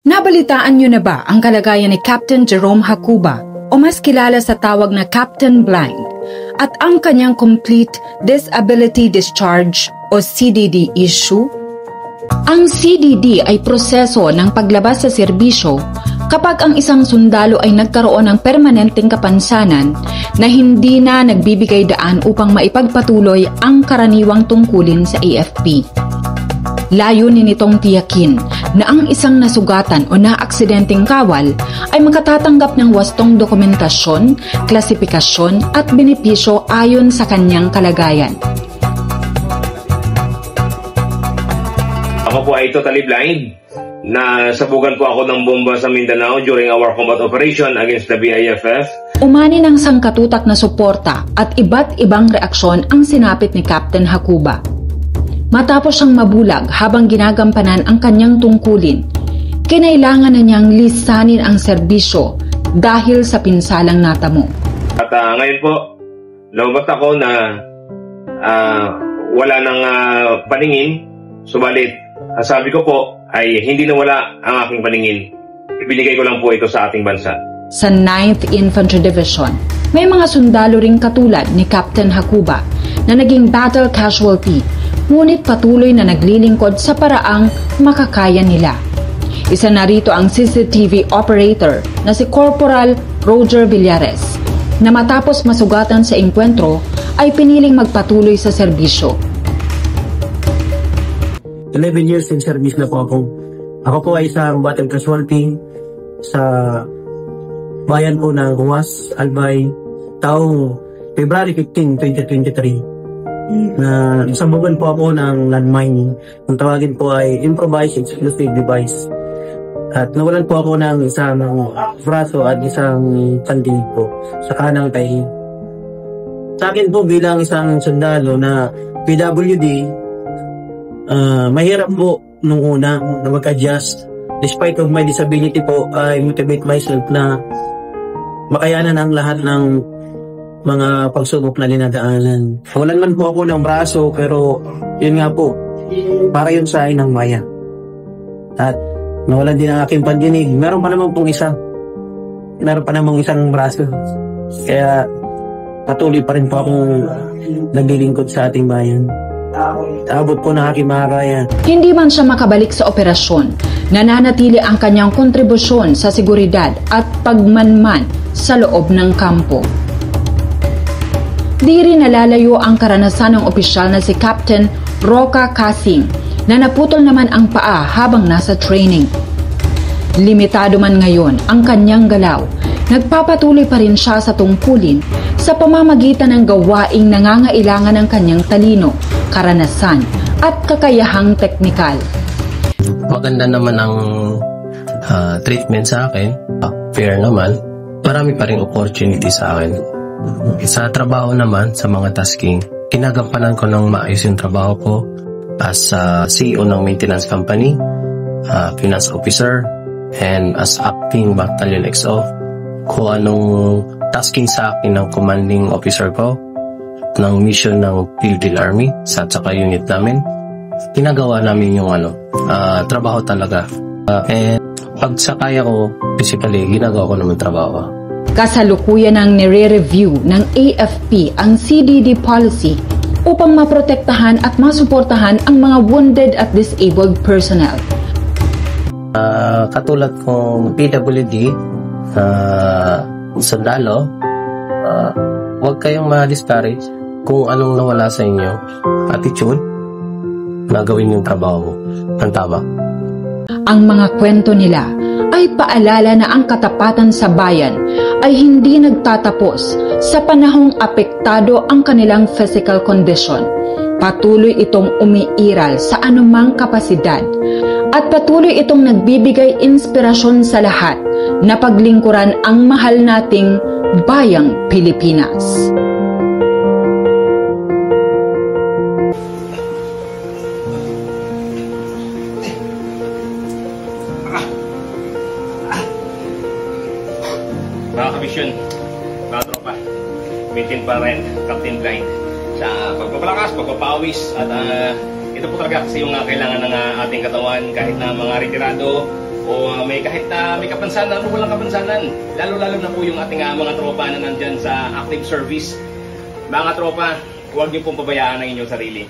Nabalitaan niyo na ba ang kalagayan ni Captain Jerome Hacuba o mas kilala sa tawag na Captain Blind at ang kanyang Complete Disability Discharge o CDD issue? Ang CDD ay proseso ng paglabas sa serbisyo kapag ang isang sundalo ay nagkaroon ng permanenteng kapansanan na hindi na nagbibigay daan upang maipagpatuloy ang karaniwang tungkulin sa AFP. Layunin nitong tiyakin na ang isang nasugatan o naaksidenteng kawal ay makatatanggap ng wastong dokumentasyon, klasifikasyon at benepisyo ayon sa kanyang kalagayan. Ako po ay totally blind. Nasabugan po ako ng bomba sa Mindanao during our combat operation against the BIFF. Umani ng sangkatutak na suporta at iba't ibang reaksyon ang sinapit ni Captain Hacuba. Matapos siyang mabulag habang ginagampanan ang kanyang tungkulin, kinailangan na niyang lisanin ang serbisyo dahil sa pinsalang natamo. At ngayon po, lumabas ako na wala nang paningin, subalit sabi ko po ay hindi nawala ang aking paningin. Ibinigay ko lang po ito sa ating bansa. Sa 9th Infantry Division, may mga sundalo ring katulad ni Captain Hacuba na naging battle casualty, ngunit patuloy na naglilingkod sa paraang makakaya nila. Isa na rito ang CCTV operator na si Corporal Roger Villares, na matapos masugatan sa engkwentro ay piniling magpatuloy sa serbisyo. 11 years in service na po ako. Ako po ay isang battle casualty sa bayan po ng Ruas, Albay, taong February 15, 2023. Na sabugan po ako ng landmine. Ang tawagin po ay improvised explosive device. At nawalan po ako ng isang braso at isang pandinig po sa kanang tahi. Sa akin po bilang isang sundalo na PWD, mahirap po nung una na mag-adjust. Despite of my disability po, I motivate myself na makayanan ang lahat ng mga pagsubok na dinadaanan. Walan man po ako ng braso, pero yun nga po, para yun sa akin ng bayan. At nawalan din ang aking pandinig. Meron pa namang isang braso. Kaya patuloy pa rin po akong naglilingkod sa ating bayan. Abot po ng aking makakaya. Hindi man siya makabalik sa operasyon, nananatili ang kanyang kontribusyon sa seguridad at pagmanman sa loob ng kampo. Di rin nalalayo ang karanasan ng opisyal na si Captain Roca Casing na naputol naman ang paa habang nasa training. Limitado man ngayon ang kanyang galaw, nagpapatuloy pa rin siya sa tungkulin sa pamamagitan ng gawaing nangangailangan ng kanyang talino, karanasan at kakayahang teknikal. Maganda naman ang treatment sa akin. Fair naman. Marami pa rin opportunity sa akin. Sa trabaho naman, sa mga tasking, kinagampanan ko ng maayos yung trabaho ko as CEO ng maintenance company, finance officer, and as acting battalion XO. Kung anong tasking sa akin ng commanding officer ko, ng mission ng Philippine Army, sa tsaka unit namin, ginagawa namin yung trabaho talaga. And pag sa kaya ko, physically, ginagawa ko naman trabaho. Kasalukuyan ang nire-review ng AFP ang CDD policy upang maprotektahan at masuportahan ang mga wounded at disabled personnel. Katulad kong PWD, sundalo, huwag kayong ma-discourage kung anong nawala sa inyo. Attitude, nagawin yung trabaho mo. Ang tama. Ang mga kwento nila ay paalala na ang katapatan sa bayan ay hindi nagtatapos sa panahong apektado ang kanilang physical condition. Patuloy itong umiiral sa anumang kapasidad at patuloy itong nagbibigay inspirasyon sa lahat na paglingkuran ang mahal nating bayang Pilipinas. Mga kamisyon, mga tropa, maintain pa rin Captain Blind sa pagpapalakas, pagpapawis at ito po talaga kasi yung kailangan ng ating katawan kahit na mga retirado o o may kahit na may kapansanan o walang kapansanan. Lalo-lalo na po yung ating mga tropa na nandyan sa active service. Mga tropa, huwag niyo pong pabayaan ang inyong sarili.